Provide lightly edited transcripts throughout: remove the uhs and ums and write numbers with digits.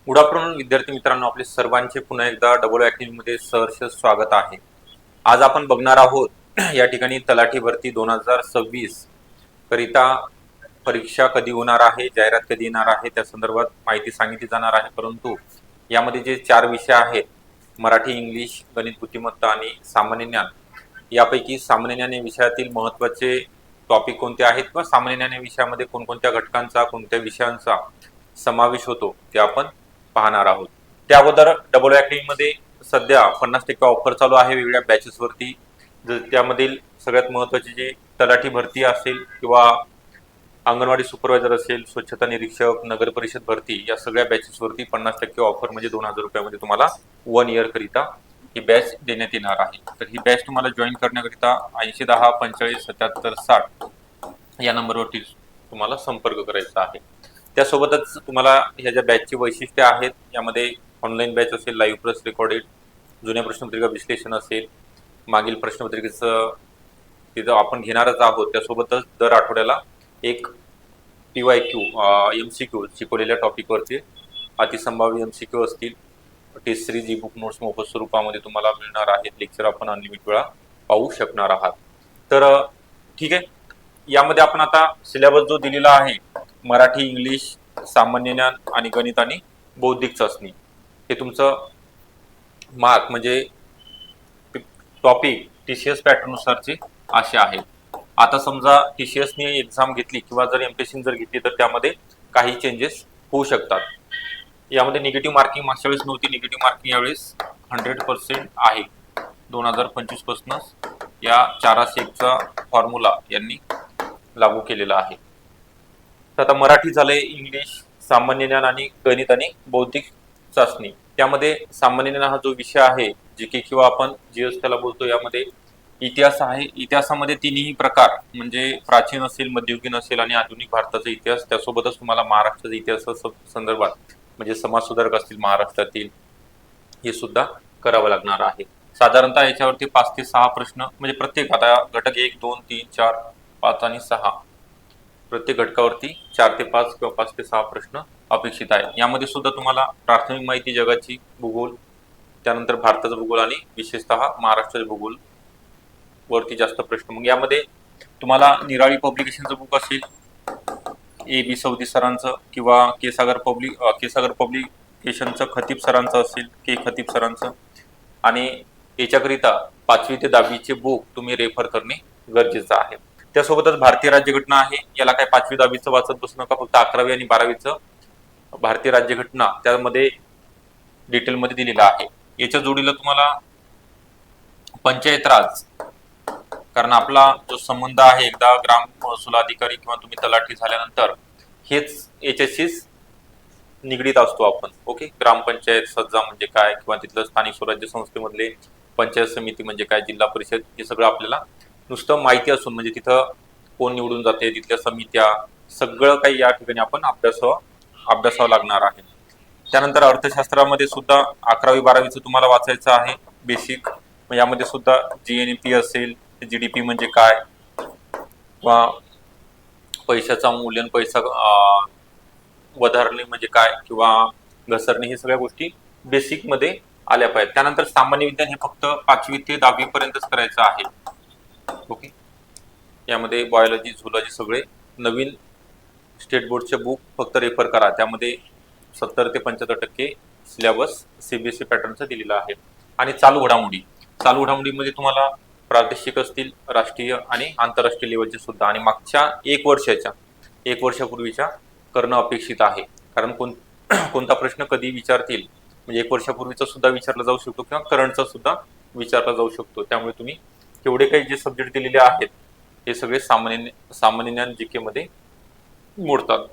Good afternoon विद्यार्थी मित्रांनो, आपले सर्वांचे पुन्हा एकदा डबल अकॅडमी मध्ये सहर्ष स्वागत आहे। आज आपण बघणार आहोत या ठिकाणी तलाठी भरती 2026 करिता परीक्षा कधी होणार आहे, जाहिरात कधी येणार आहे त्या संदर्भात माहिती सांगितली जाणार आहे। परंतु यामध्ये जे 4 विषय आहेत, मराठी, इंग्लिश, गणित, बुद्धिमत्ता आणि सामान्य ज्ञान, यापैकी सामान्य ज्ञान या विषयातील महत्त्वाचे टॉपिक कोणते आहेत व सामान्य ज्ञान या विषयामध्ये कोणकोणत्या घटकांचा, कोणत्या विषयांचा समावेश होतो ते आपण पाहणार आहोत। त्या अगोदर डबल अकॅडमी मध्ये सध्या 50% ऑफर चालू आहे वेगवेगळ्या बॅचेस वरती। त्यामधील सगळ्यात महत्त्वाची जी तलाठी भरती असेल किंवा अंगणवाडी सुपरवायझर असेल, स्वच्छता निरीक्षक, नगर परिषद भरती, या सगळ्या बॅचेस वरती 50% ऑफर म्हणजे 2000 रुपयामध्ये तुम्हाला 1 इयर करिता ही बॅच देण्यात येणार आहे। तर ही बॅच तुम्हाला जॉईन करण्याकरिता 8010 45 77 60 या नंबरवरती तुम्हाला संपर्क करायचा आहे। त्यासोबतच तुम्हाला ह्या ज्या बॅचची वैशिष्ट्ये आहेत, यामध्ये ऑनलाईन बॅच असेल, लाईव्ह प्लस रेकॉर्डेड, जुन्या प्रश्नपत्रिका विश्लेषण असेल, मागील प्रश्नपत्रिकेचं तिथं आपण घेणारच आहोत। त्यासोबतच दर आठवड्याला एक TYQ MCQ शिकवलेल्या टॉपिकवरती अतिसंभाव्य MCQ असतील, test series e book notes मोफत स्वरूपामध्ये तुम्हाला मिळणार आहेत। लेक्चर आपण अनलिमिटेड वेळा पाहू शकणार आहात। तर ठीक आहे, यामध्ये आपण आता सिलेबस जो दिलेला आहे, मराठी, इंग्लिश, सामान्य ज्ञान आणि गणित आणि बौद्धिक चाचणी, हे तुमचं मार्क म्हणजे टॉपिक TCS पॅटर्न नुसारचे असे आहेत। आता समजा TCS ने एक्झाम घेतली किंवा जर MPSC जर घेतली तर त्यामध्ये काही चेंजेस होऊ शकतात। यामध्ये निगेटिव्ह मार्किंग मागच्या वेळेस नव्हती, निगेटिव्ह मार्किंग यावेळेस 100% आहे। 2025 पासूनच या 4-1 चा फॉर्म्युला यांनी लागू केलेला आहे। तर आता मराठी झाले, इंग्लिश, सामान्य ज्ञान आणि गणित आणि बौद्धिक चाचणी। त्यामध्ये सामान्य ज्ञान हा जो विषय आहे, जीके किंवा आपण जीएस त्याला बोलतो, यामध्ये इतिहास आहे। इतिहासामध्ये तिन्ही प्रकार म्हणजे प्राचीन असेल, मध्ययुगीन असेल आणि आधुनिक भारताचा इतिहास, त्यासोबतच तुम्हाला महाराष्ट्राचा इतिहासा संदर्भात म्हणजे समाज सुधारक असतील महाराष्ट्रातील, हे सुद्धा करावं लागणार आहे। साधारणतः याच्यावरती 5 ते 6 प्रश्न म्हणजे प्रत्येक आता घटक 1 2 3 4 5 आणि 6 प्रत्येक घटकावरती 4 ते 5 किंवा 5 ते 6 प्रश्न अपेक्षित आहे। यामध्ये सुद्धा तुम्हाला प्राथमिक माहिती, जगाची भूगोल, त्यानंतर भारताचा भूगोल आणि विशेषतः महाराष्ट्राचा भूगोल वरती जास्त प्रश्न। मग यामध्ये तुम्हाला निराळी पब्लिकेशनचं बुक असेल, AB सौदी सरांचं किंवा केसागर पब्लिकेशनचं खतीब सरांचं असेल, के खतीब सरांचं, आणि याच्याकरिता 5वी ते 10वी चे बुक तुम्ही रेफर करणे गरजेचं आहे। त्यासोबतच भारतीय राज्यघटना आहे, याला काय 5वी 10वीचं वाचत बसू नका, फक्त 11वी आणि 12वीचं भारतीय राज्यघटना त्यामध्ये डिटेलमध्ये दिलेलं आहे। याच्या जोडीला तुम्हाला पंचायत राज, कारण आपला जो संबंध आहे एकदा ग्राम महसूल अधिकारी किंवा तुम्ही तलाठी झाल्यानंतर हेच याच्याशीच निगडीत असतो आपण। ओके, ग्रामपंचायत सज्जा म्हणजे काय किंवा तिथलं स्थानिक स्वराज्य संस्थेमधले पंचायत समिती म्हणजे काय, जिल्हा परिषद, हे सगळं आपल्याला नुसतं माहिती असून म्हणजे तिथं कोण निवडून जाते, तिथल्या समित्या, सगळं काही या ठिकाणी आपण अभ्यासावं लागणार आहे। त्यानंतर अर्थशास्त्रामध्ये सुद्धा 11वी 12वीचं तुम्हाला वाचायचं आहे बेसिक। यामध्ये सुद्धा GNP असेल, GDP म्हणजे काय, किंवा पैशाचा मूल्यन, पैसा वधारणे म्हणजे काय किंवा घसरणे, हे सगळ्या गोष्टी बेसिक मध्ये आल्या पाहिजेत। त्यानंतर सामान्य विज्ञान हे फक्त 5वी ते 10वी पर्यंतच करायचं आहे। ओके, यामध्ये बायोलॉजी, झूलॉजी सगळे नवीन स्टेट बोर्डचे बुक फक्त रेफर करा, त्यामध्ये 70 ते 75% सिलेबस CBSE पॅटर्नचा दिलेला आहे। आणि चालू घडामोडीमध्ये तुम्हाला प्रादेशिक असतील, राष्ट्रीय आणि आंतरराष्ट्रीय लेवलचे सुद्धा, आणि मागच्या 1 वर्षापूर्वीच्या करणं अपेक्षित आहे। कारण कोणता प्रश्न कधी विचारतील, म्हणजे 1 वर्षापूर्वीचा सुद्धा विचारला जाऊ शकतो किंवा करंटचा सुद्धा विचारला जाऊ शकतो। त्यामुळे तुम्ही एवढे काही जे सब्जेक्ट दिलेले आहेत हे सगळे सामान्य ज्ञान जीके मध्ये मोडतात।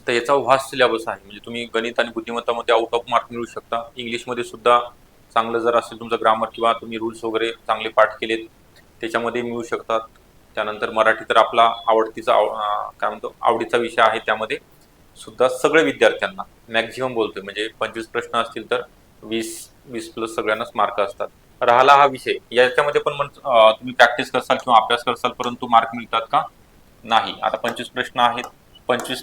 तर याचा वास्ट सिलेबस आहे, म्हणजे तुम्ही गणित आणि बुद्धिमत्तामध्ये आउट ऑफ मार्क मिळू शकता। इंग्लिशमध्ये सुद्धा चांगलं जर असेल तुमचं ग्रामर किंवा तुम्ही रूल्स वगैरे चांगले पाठ केलेत त्याच्यामध्ये मिळू शकतात। त्यानंतर मराठी तर आपला आवडीचा विषय आहे, त्यामध्ये सुद्धा सगळे विद्यार्थ्यांना मॅक्झिमम बोलतोय, म्हणजे 25 प्रश्न असतील तर 20 प्लस सगळ्यांनाच मार्क असतात। राहिला हा विषय, याच्यामध्ये पण तुम्ही प्रॅक्टिस करसाल किंवा अभ्यास करसाल, परंतु मार्क मिळतात का? नाही। आता 25 प्रश्न आहेत, 25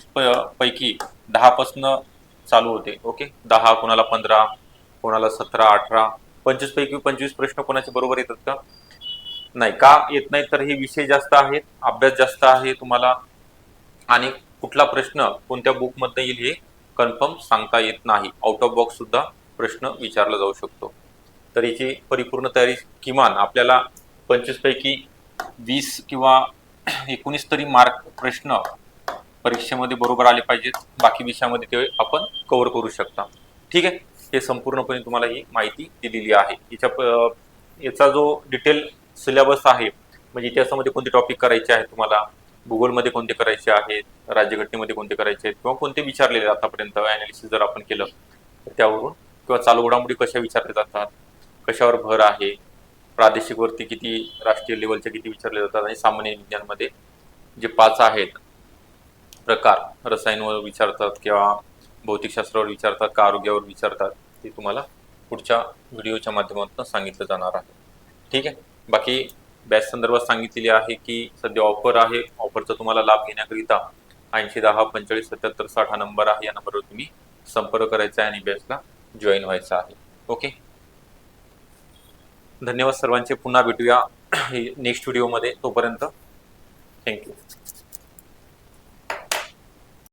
पैकी 10 पासून चालू होते. ओके, 10, कोणाला 15, कोणाला 17, 18, 25 पैकी 25 प्रश्न कोणाचे बरोबर येतात का? नाही. का येत नाही? तर हे विषय जास्त आहेत, अभ्यास जास्त आहे तुम्हाला, आणि कुठला प्रश्न कोणत्या बुक मध्ये येईल हे कन्फर्म सांगता येत नाही. आउट ऑफ बॉक्स सुद्धा प्रश्न विचारला जाऊ शकतो. तर याची परिपूर्ण तयारी, किमान आपल्याला 25 पैकी 20 किंवा 19 तरी मार्क प्रश्न परीक्षेमध्ये बरोबर आले पाहिजेत. बाकी विषयामध्ये ते आपण कव्हर करू शकता. ठीक आहे, हे संपूर्णपणे तुम्हाला ही माहिती दिलेली आहे. याचा जो डिटेल सिलेबस आहे, म्हणजे इतिहासामध्ये कोणते टॉपिक करायचे आहेत तुम्हाला, भूगोलमध्ये कोणते करायचे आहेत, राज्यघटनेमध्ये कोणते करायचे आहेत, किंवा कोणते विचारलेले आतापर्यंत अनालिसिस जर आपण केलं तर त्यावरून, किंवा चालू घडामोडी कशा विचारल्या जातात, कशावर भर आहे, प्रादेशिक वरती किती, राष्ट्रीय लेवलच्या किती विचारले जातात, आणि सामान्य विज्ञानमध्ये जे 5 आहेत प्रकार, रसायनवर विचारतात किंवा भौतिकशास्त्रावर विचारतात का आरोग्यावर विचारतात, ते तुम्हाला पुढच्या व्हिडिओच्या माध्यमातून सांगितलं जाणार आहे. ठीक आहे. बाकी बॅच संदर्भात सांगितलेली आहे की सध्या ऑफर आहे. ऑफरचा तुम्हाला लाभ घेण्याकरिता 8010457760 हा नंबर आहे. या नंबरवर तुम्ही संपर्क करायचा आहे आणि बॅचला जॉईन व्हायचं आहे. ओके, धन्यवाद सर्वांचे. पुन्हा भेटूया नेक्स्ट व्हिडिओमध्ये. तोपर्यंत थँक्यू.